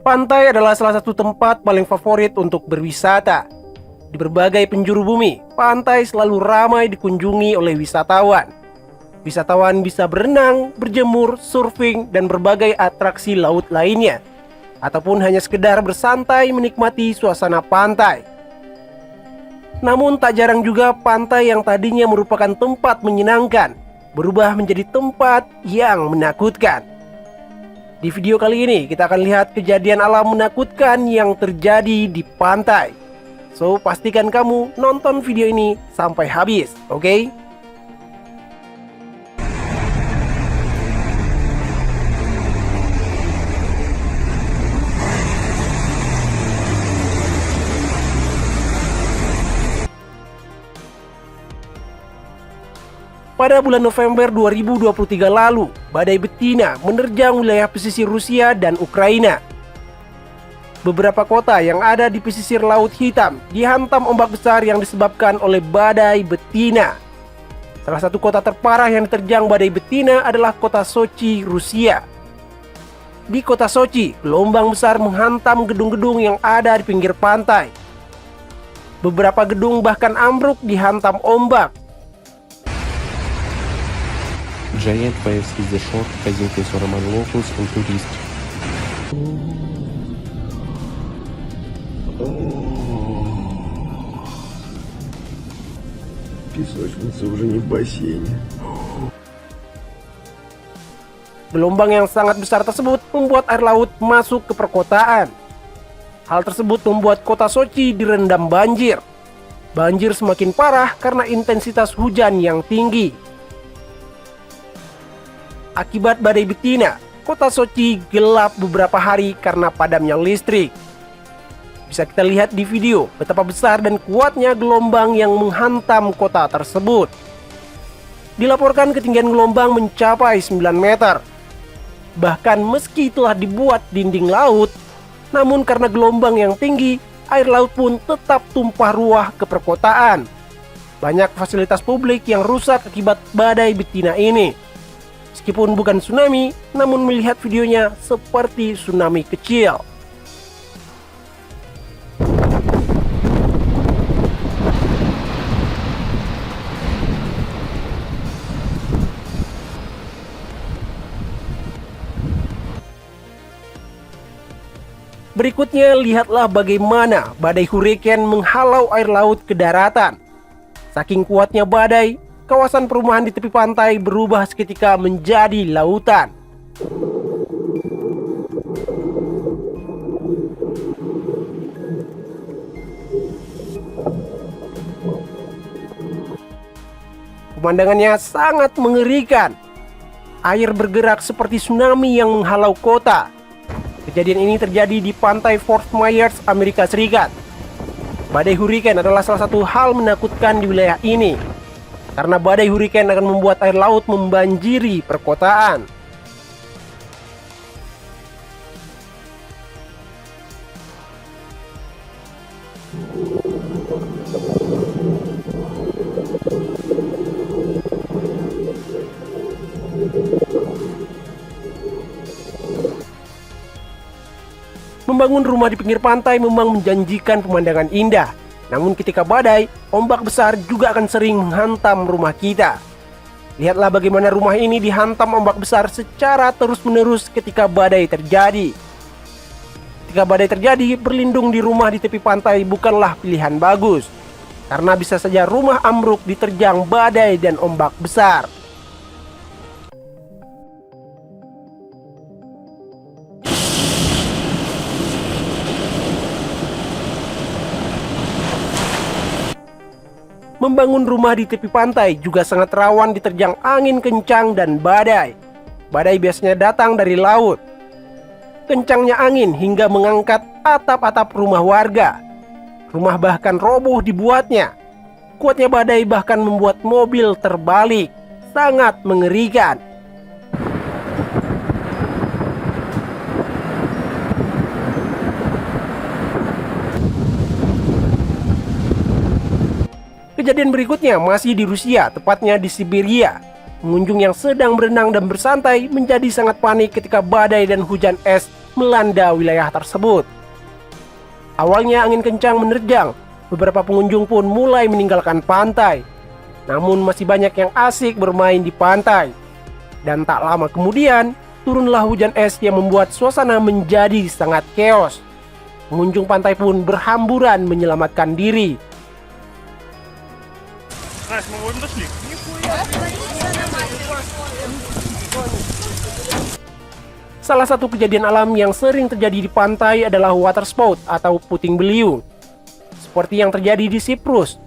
Pantai adalah salah satu tempat paling favorit untuk berwisata. Di berbagai penjuru bumi, pantai selalu ramai dikunjungi oleh wisatawan. Wisatawan bisa berenang, berjemur, surfing, dan berbagai atraksi laut lainnya. Ataupun hanya sekedar bersantai menikmati suasana pantai. Namun tak jarang juga pantai yang tadinya merupakan tempat menyenangkan berubah menjadi tempat yang menakutkan. Di video kali ini kita akan lihat kejadian alam menakutkan yang terjadi di pantai. So pastikan kamu nonton video ini sampai habis, oke? Pada bulan November 2023 lalu, badai betina menerjang wilayah pesisir Rusia dan Ukraina. Beberapa kota yang ada di pesisir Laut Hitam dihantam ombak besar yang disebabkan oleh badai betina. Salah satu kota terparah yang diterjang badai betina adalah kota Sochi, Rusia. Di kota Sochi, gelombang besar menghantam gedung-gedung yang ada di pinggir pantai. Beberapa gedung bahkan ambruk dihantam ombak. Giant waves is the short present with Roman locals and tourists. Песочница уже не в бассейне. Gelombang yang sangat besar tersebut membuat air laut masuk ke perkotaan. Hal tersebut membuat kota Sochi direndam banjir. Banjir semakin parah karena intensitas hujan yang tinggi. Akibat badai betina, kota Sochi gelap beberapa hari karena padamnya listrik. Bisa kita lihat di video betapa besar dan kuatnya gelombang yang menghantam kota tersebut. Dilaporkan ketinggian gelombang mencapai 9 meter. Bahkan meski telah dibuat dinding laut, namun karena gelombang yang tinggi, air laut pun tetap tumpah ruah ke perkotaan. Banyak fasilitas publik yang rusak akibat badai betina ini. Meskipun bukan tsunami, namun melihat videonya seperti tsunami kecil. Berikutnya, lihatlah bagaimana badai hurricane menghalau air laut ke daratan. Saking kuatnya badai, kawasan perumahan di tepi pantai berubah seketika menjadi lautan. Pemandangannya sangat mengerikan. Air bergerak seperti tsunami yang menghalau kota. Kejadian ini terjadi di pantai Fort Myers, Amerika Serikat. Badai hurricane adalah salah satu hal menakutkan di wilayah ini. Karena badai hurricane akan membuat air laut membanjiri perkotaan. Membangun rumah di pinggir pantai memang menjanjikan pemandangan indah. Namun ketika badai, ombak besar juga akan sering menghantam rumah kita. Lihatlah bagaimana rumah ini dihantam ombak besar secara terus-menerus ketika badai terjadi. Ketika badai terjadi, berlindung di rumah di tepi pantai bukanlah pilihan bagus. Karena bisa saja rumah ambruk diterjang badai dan ombak besar. Membangun rumah di tepi pantai juga sangat rawan diterjang angin kencang dan badai. Badai biasanya datang dari laut. Kencangnya angin hingga mengangkat atap-atap rumah warga. Rumah bahkan roboh dibuatnya. Kuatnya badai bahkan membuat mobil terbalik. Sangat mengerikan. Kejadian berikutnya masih di Rusia, tepatnya di Siberia. Pengunjung yang sedang berenang dan bersantai menjadi sangat panik ketika badai dan hujan es melanda wilayah tersebut. Awalnya angin kencang menerjang, beberapa pengunjung pun mulai meninggalkan pantai. Namun masih banyak yang asik bermain di pantai. Dan tak lama kemudian, turunlah hujan es yang membuat suasana menjadi sangat chaos. Pengunjung pantai pun berhamburan menyelamatkan diri. Salah satu kejadian alam yang sering terjadi di pantai adalah water spout atau puting beliung. Seperti yang terjadi di Siprus.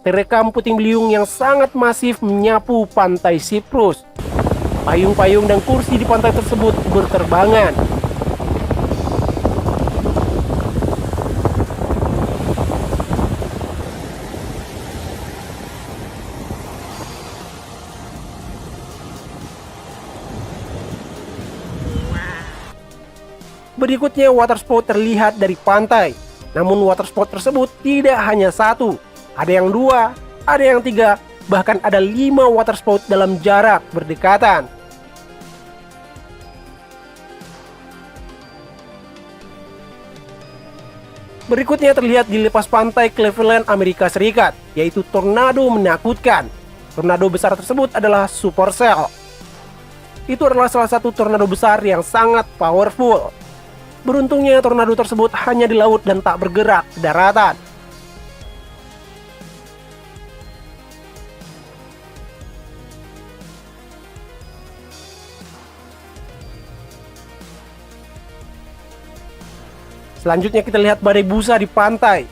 Terekam puting beliung yang sangat masif menyapu pantai Siprus. Payung-payung dan kursi di pantai tersebut berterbangan. Berikutnya water spout terlihat dari pantai. Namun water spout tersebut tidak hanya satu. Ada yang 2, ada yang 3, bahkan ada 5 water spout dalam jarak berdekatan. Berikutnya terlihat di lepas pantai Cleveland, Amerika Serikat, yaitu tornado menakutkan. Tornado besar tersebut adalah supercell. Itu adalah salah satu tornado besar yang sangat powerful. Beruntungnya tornado tersebut hanya di laut dan tak bergerak ke daratan. Selanjutnya kita lihat badai busa di pantai.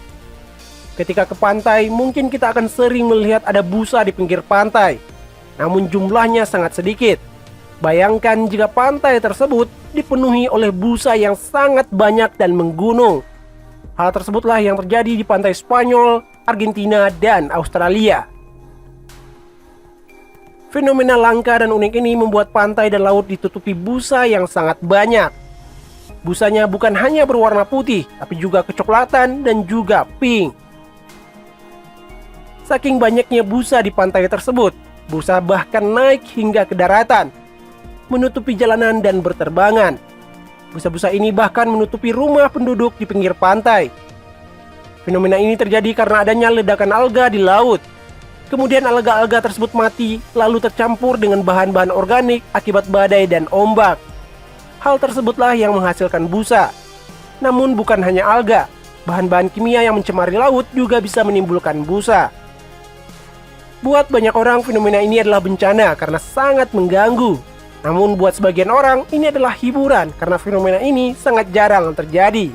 Ketika ke pantai, mungkin kita akan sering melihat ada busa di pinggir pantai. Namun jumlahnya sangat sedikit. Bayangkan jika pantai tersebut dipenuhi oleh busa yang sangat banyak dan menggunung. Hal tersebutlah yang terjadi di pantai Spanyol, Argentina, dan Australia. Fenomena langka dan unik ini membuat pantai dan laut ditutupi busa yang sangat banyak. Busanya bukan hanya berwarna putih, tapi juga kecoklatan dan juga pink. Saking banyaknya busa di pantai tersebut, busa bahkan naik hingga ke daratan, menutupi jalanan dan berterbangan. Busa-busa ini bahkan menutupi rumah penduduk di pinggir pantai. Fenomena ini terjadi karena adanya ledakan alga di laut. Kemudian alga-alga tersebut mati, lalu tercampur dengan bahan-bahan organik akibat badai dan ombak. Hal tersebutlah yang menghasilkan busa. Namun bukan hanya alga, bahan-bahan kimia yang mencemari laut juga bisa menimbulkan busa. Buat banyak orang, fenomena ini adalah bencana karena sangat mengganggu. Namun buat sebagian orang, ini adalah hiburan karena fenomena ini sangat jarang terjadi.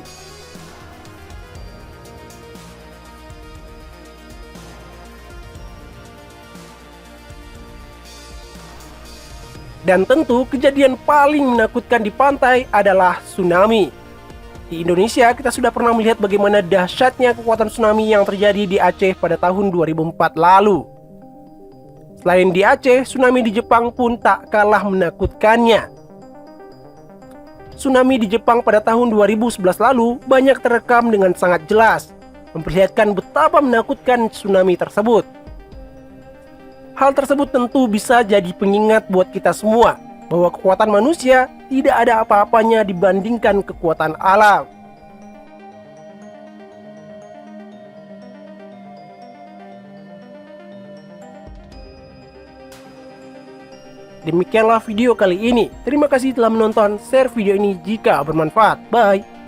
Dan tentu kejadian paling menakutkan di pantai adalah tsunami. Di Indonesia, kita sudah pernah melihat bagaimana dahsyatnya kekuatan tsunami yang terjadi di Aceh pada tahun 2004 lalu. Selain di Aceh, tsunami di Jepang pun tak kalah menakutkannya. Tsunami di Jepang pada tahun 2011 lalu banyak terekam dengan sangat jelas, memperlihatkan betapa menakutkan tsunami tersebut. Hal tersebut tentu bisa jadi pengingat buat kita semua bahwa kekuatan manusia tidak ada apa-apanya dibandingkan kekuatan alam. Demikianlah video kali ini. Terima kasih telah menonton. Share video ini jika bermanfaat. Bye.